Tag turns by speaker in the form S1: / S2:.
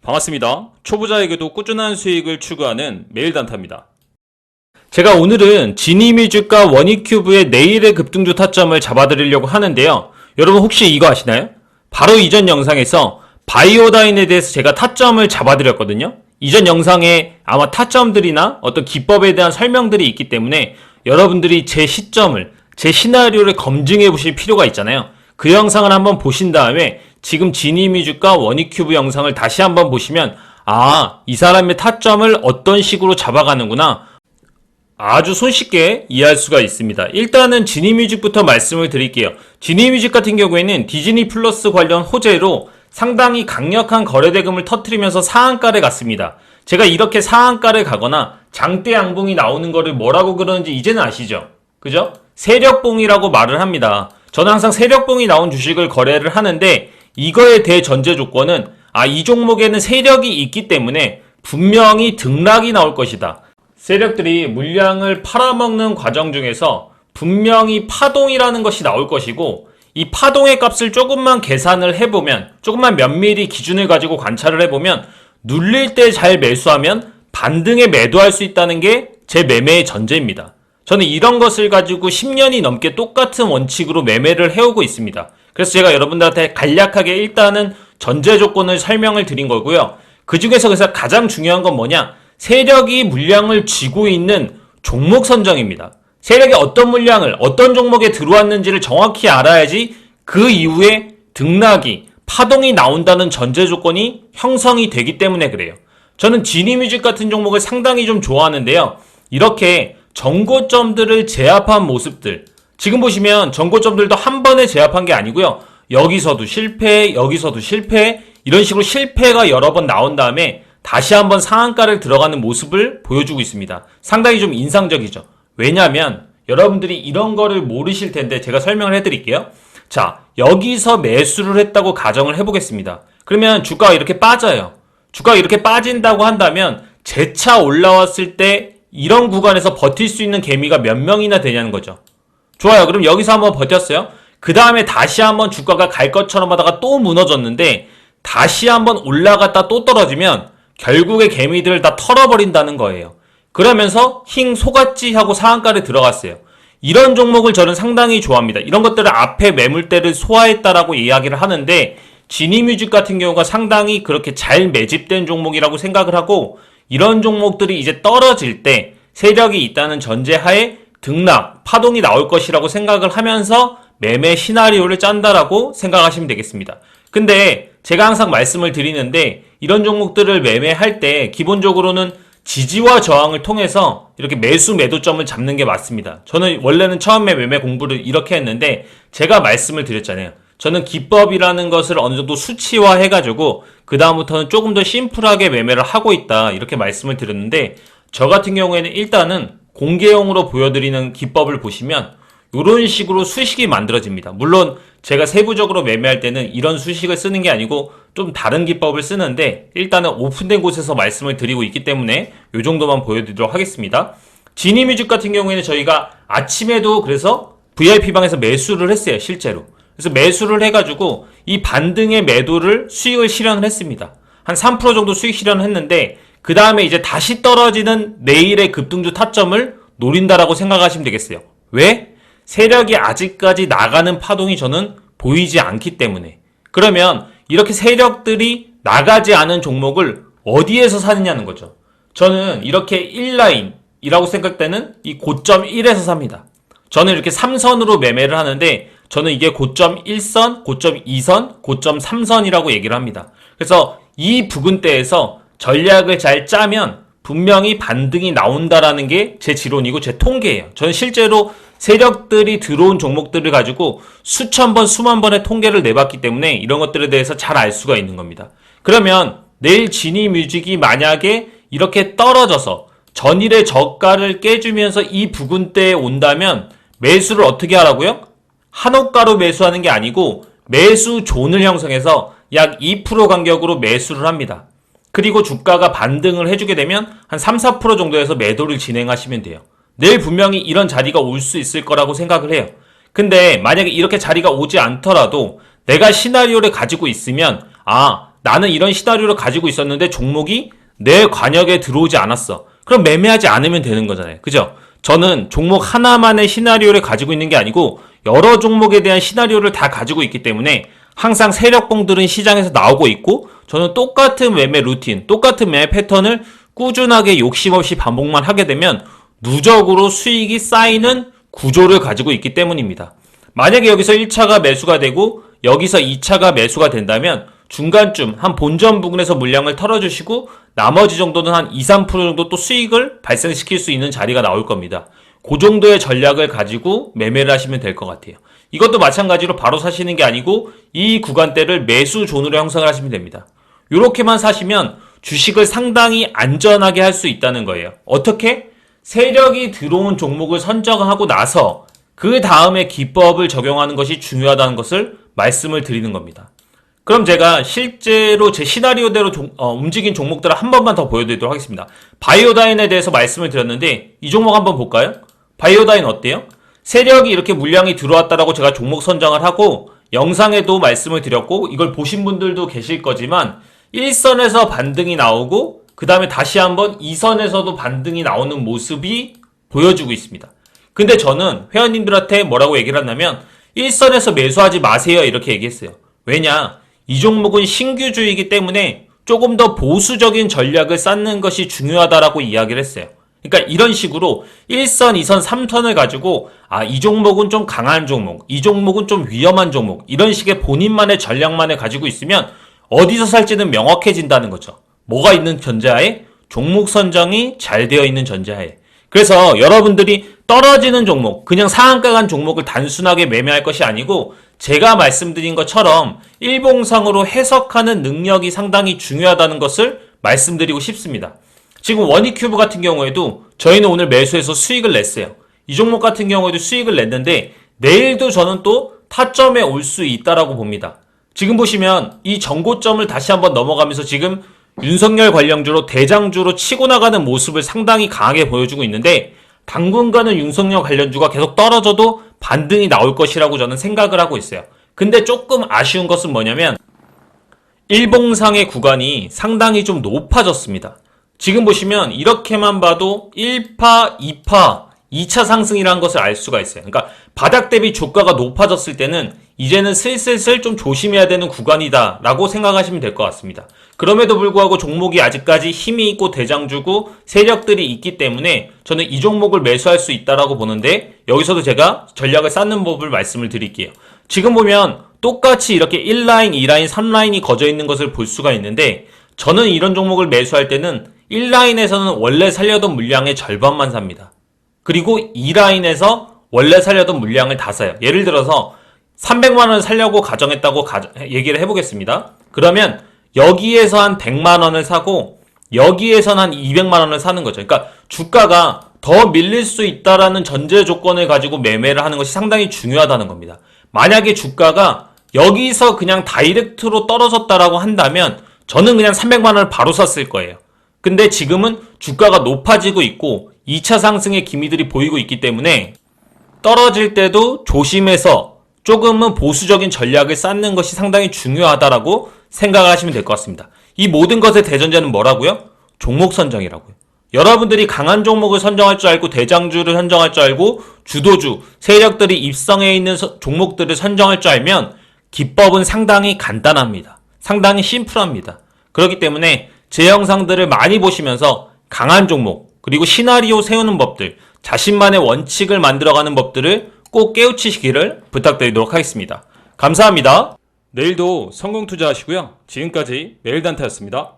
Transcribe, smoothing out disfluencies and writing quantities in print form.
S1: 반갑습니다. 초보자에게도 꾸준한 수익을 추구하는 매일단타입니다. 제가 오늘은 지니뮤직과 원익큐브의 내일의 급등주 타점을 잡아드리려고 하는데요. 여러분 혹시 이거 아시나요? 바로 이전 영상에서 바이오다인에 대해서 제가 타점을 잡아드렸거든요. 이전 영상에 아마 타점들이나 어떤 기법에 대한 설명들이 있기 때문에 여러분들이 제 시점을, 제 시나리오를 검증해 보실 필요가 있잖아요. 그 영상을 한번 보신 다음에 지금 지니뮤직과 원익큐브 영상을 다시 한번 보시면 이 사람의 타점을 어떤 식으로 잡아가는구나 아주 손쉽게 이해할 수가 있습니다. 일단은 지니뮤직부터 말씀을 드릴게요. 지니뮤직 같은 경우에는 디즈니 플러스 관련 호재로 상당히 강력한 거래대금을 터뜨리면서 상한가를 갔습니다. 제가 이렇게 상한가를 가거나 장대 양봉이 나오는 거를 뭐라고 그러는지 이제는 아시죠? 그죠? 세력봉이라고 말을 합니다. 저는 항상 세력봉이 나온 주식을 거래를 하는데 이거에 대해 전제 조건은 이 종목에는 세력이 있기 때문에 분명히 등락이 나올 것이다. 세력들이 물량을 팔아먹는 과정 중에서 분명히 파동이라는 것이 나올 것이고 이 파동의 값을 조금만 계산을 해보면 조금만 면밀히 기준을 가지고 관찰을 해보면 눌릴 때 잘 매수하면 반등에 매도할 수 있다는 게 제 매매의 전제입니다. 저는 이런 것을 가지고 10년이 넘게 똑같은 원칙으로 매매를 해오고 있습니다. 그래서 제가 여러분들한테 간략하게 일단은 전제 조건을 설명을 드린 거고요. 그 중에서 그래서 가장 중요한 건 뭐냐? 세력이 물량을 쥐고 있는 종목 선정입니다. 세력이 어떤 물량을 어떤 종목에 들어왔는지를 정확히 알아야지 그 이후에 등락이 파동이 나온다는 전제 조건이 형성이 되기 때문에 그래요. 저는 지니뮤직 같은 종목을 상당히 좀 좋아하는데요. 이렇게 정고점들을 제압한 모습들, 지금 보시면 정고점들도 한 번에 제압한 게 아니고요. 여기서도 실패, 여기서도 실패, 이런 식으로 실패가 여러 번 나온 다음에 다시 한번 상한가를 들어가는 모습을 보여주고 있습니다. 상당히 좀 인상적이죠. 왜냐하면 여러분들이 이런 거를 모르실 텐데 제가 설명을 해드릴게요. 자, 여기서 매수를 했다고 가정을 해보겠습니다. 그러면 주가가 이렇게 빠져요. 주가가 이렇게 빠진다고 한다면 재차 올라왔을 때 이런 구간에서 버틸 수 있는 개미가 몇 명이나 되냐는 거죠. 좋아요. 그럼 여기서 한번 버텼어요. 그 다음에 다시 한번 주가가 갈 것처럼 하다가 또 무너졌는데 다시 한번 올라갔다 또 떨어지면 결국에 개미들을 다 털어버린다는 거예요. 그러면서 힝 속았지 하고 상한가를 들어갔어요. 이런 종목을 저는 상당히 좋아합니다. 이런 것들을 앞에 매물대를 소화했다라고 이야기를 하는데 지니뮤직 같은 경우가 상당히 그렇게 잘 매집된 종목이라고 생각을 하고 이런 종목들이 이제 떨어질 때 세력이 있다는 전제하에 등락, 파동이 나올 것이라고 생각을 하면서 매매 시나리오를 짠다라고 생각하시면 되겠습니다. 근데 제가 항상 말씀을 드리는데 이런 종목들을 매매할 때 기본적으로는 지지와 저항을 통해서 이렇게 매수 매도점을 잡는 게 맞습니다. 저는 원래는 처음에 매매 공부를 이렇게 했는데 제가 말씀을 드렸잖아요. 저는 기법이라는 것을 어느 정도 수치화 해가지고 그 다음부터는 조금 더 심플하게 매매를 하고 있다 이렇게 말씀을 드렸는데 저 같은 경우에는 일단은 공개용으로 보여드리는 기법을 보시면 이런 식으로 수식이 만들어집니다. 물론 제가 세부적으로 매매할 때는 이런 수식을 쓰는 게 아니고 좀 다른 기법을 쓰는데 일단은 오픈된 곳에서 말씀을 드리고 있기 때문에 이 정도만 보여드리도록 하겠습니다. 지니뮤직 같은 경우에는 저희가 아침에도 그래서 VIP방에서 매수를 했어요. 실제로. 그래서 매수를 해가지고 이 반등의 매도를 수익을 실현을 했습니다. 한 3% 정도 수익 실현을 했는데 그 다음에 이제 다시 떨어지는 내일의 급등주 타점을 노린다라고 생각하시면 되겠어요. 왜? 세력이 아직까지 나가는 파동이 저는 보이지 않기 때문에. 그러면 이렇게 세력들이 나가지 않은 종목을 어디에서 사느냐는 거죠. 저는 이렇게 1라인이라고 생각되는 이 고점 1에서 삽니다. 저는 이렇게 3선으로 매매를 하는데 저는 이게 고점 1선, 고점 2선, 고점 3선이라고 얘기를 합니다. 그래서 이 부근대에서 전략을 잘 짜면 분명히 반등이 나온다라는 게 제 지론이고 제 통계예요. 저는 실제로 세력들이 들어온 종목들을 가지고 수천 번, 수만 번의 통계를 내봤기 때문에 이런 것들에 대해서 잘 알 수가 있는 겁니다. 그러면 내일 지니뮤직이 만약에 이렇게 떨어져서 전일의 저가를 깨주면서 이 부근대에 온다면 매수를 어떻게 하라고요? 한호가로 매수하는 게 아니고 매수 존을 형성해서 약 2% 간격으로 매수를 합니다. 그리고 주가가 반등을 해주게 되면 한 3, 4% 정도에서 매도를 진행하시면 돼요. 내일 분명히 이런 자리가 올 수 있을 거라고 생각을 해요. 근데 만약에 이렇게 자리가 오지 않더라도 내가 시나리오를 가지고 있으면 나는 이런 시나리오를 가지고 있었는데 종목이 내 관역에 들어오지 않았어. 그럼 매매하지 않으면 되는 거잖아요. 그죠? 저는 종목 하나만의 시나리오를 가지고 있는 게 아니고 여러 종목에 대한 시나리오를 다 가지고 있기 때문에 항상 세력봉들은 시장에서 나오고 있고 저는 똑같은 매매 루틴, 똑같은 매매 패턴을 꾸준하게 욕심 없이 반복만 하게 되면 누적으로 수익이 쌓이는 구조를 가지고 있기 때문입니다. 만약에 여기서 1차가 매수가 되고 여기서 2차가 매수가 된다면 중간쯤 한 본전 부근에서 물량을 털어주시고 나머지 정도는 한 2, 3% 정도 또 수익을 발생시킬 수 있는 자리가 나올 겁니다. 그 정도의 전략을 가지고 매매를 하시면 될 것 같아요. 이것도 마찬가지로 바로 사시는 게 아니고 이 구간대를 매수 존으로 형성을 하시면 됩니다. 이렇게만 사시면 주식을 상당히 안전하게 할 수 있다는 거예요. 어떻게? 세력이 들어온 종목을 선정하고 나서 그 다음에 기법을 적용하는 것이 중요하다는 것을 말씀을 드리는 겁니다. 그럼 제가 실제로 제 시나리오대로 움직인 종목들을 한 번만 더 보여드리도록 하겠습니다. 바이오다인에 대해서 말씀을 드렸는데 이 종목 한번 볼까요? 바이오다인 어때요? 세력이 이렇게 물량이 들어왔다라고 제가 종목 선정을 하고 영상에도 말씀을 드렸고 이걸 보신 분들도 계실 거지만 1선에서 반등이 나오고 그 다음에 다시 한번 2선에서도 반등이 나오는 모습이 보여주고 있습니다. 근데 저는 회원님들한테 뭐라고 얘기를 했냐면 1선에서 매수하지 마세요 이렇게 얘기했어요. 왜냐? 이 종목은 신규주의이기 때문에 조금 더 보수적인 전략을 쌓는 것이 중요하다라고 이야기를 했어요. 그러니까 이런 식으로 1선, 2선, 3선을 가지고 이 종목은 좀 강한 종목, 이 종목은 좀 위험한 종목 이런 식의 본인만의 전략만을 가지고 있으면 어디서 살지는 명확해진다는 거죠. 뭐가 있는 전제하에? 종목 선정이 잘 되어 있는 전제하에. 그래서 여러분들이 떨어지는 종목, 그냥 상한가 간 종목을 단순하게 매매할 것이 아니고 제가 말씀드린 것처럼 일봉상으로 해석하는 능력이 상당히 중요하다는 것을 말씀드리고 싶습니다. 지금 원익큐브 같은 경우에도 저희는 오늘 매수해서 수익을 냈어요. 이 종목 같은 경우에도 수익을 냈는데 내일도 저는 또 타점에 올 수 있다라고 봅니다. 지금 보시면 이 전고점을 다시 한번 넘어가면서 지금 윤석열 관련주로 대장주로 치고 나가는 모습을 상당히 강하게 보여주고 있는데 당분간은 윤석열 관련주가 계속 떨어져도 반등이 나올 것이라고 저는 생각을 하고 있어요. 근데 조금 아쉬운 것은 뭐냐면 일봉상의 구간이 상당히 좀 높아졌습니다. 지금 보시면 이렇게만 봐도 1파, 2파, 2차 상승이라는 것을 알 수가 있어요. 그러니까 바닥 대비 주가가 높아졌을 때는 이제는 슬슬 좀 조심해야 되는 구간이다 라고 생각하시면 될 것 같습니다. 그럼에도 불구하고 종목이 아직까지 힘이 있고 대장주고 세력들이 있기 때문에 저는 이 종목을 매수할 수 있다라고 보는데 여기서도 제가 전략을 쌓는 법을 말씀을 드릴게요. 지금 보면 똑같이 이렇게 1라인, 2라인, 3라인이 거져 있는 것을 볼 수가 있는데 저는 이런 종목을 매수할 때는 1라인에서는 원래 살려던 물량의 절반만 삽니다. 그리고 2라인에서 원래 살려던 물량을 다 사요. 예를 들어서 300만원 살려고 가정했다고 얘기를 해보겠습니다. 그러면 여기에서 한 100만원을 사고 여기에서는 한 200만원을 사는 거죠. 그러니까 주가가 더 밀릴 수 있다라는 전제 조건을 가지고 매매를 하는 것이 상당히 중요하다는 겁니다. 만약에 주가가 여기서 그냥 다이렉트로 떨어졌다라고 한다면 저는 그냥 300만원을 바로 샀을 거예요. 근데 지금은 주가가 높아지고 있고 2차 상승의 기미들이 보이고 있기 때문에 떨어질 때도 조심해서 조금은 보수적인 전략을 쌓는 것이 상당히 중요하다라고 생각을 하시면 될 것 같습니다. 이 모든 것의 대전제는 뭐라고요? 종목 선정이라고요. 여러분들이 강한 종목을 선정할 줄 알고 대장주를 선정할 줄 알고 주도주, 세력들이 입성해 있는 종목들을 선정할 줄 알면 기법은 상당히 간단합니다. 상당히 심플합니다. 그렇기 때문에 제 영상들을 많이 보시면서 강한 종목, 그리고 시나리오 세우는 법들, 자신만의 원칙을 만들어가는 법들을 꼭 깨우치시기를 부탁드리도록 하겠습니다. 감사합니다. 내일도 성공 투자하시고요. 지금까지 매일단타였습니다.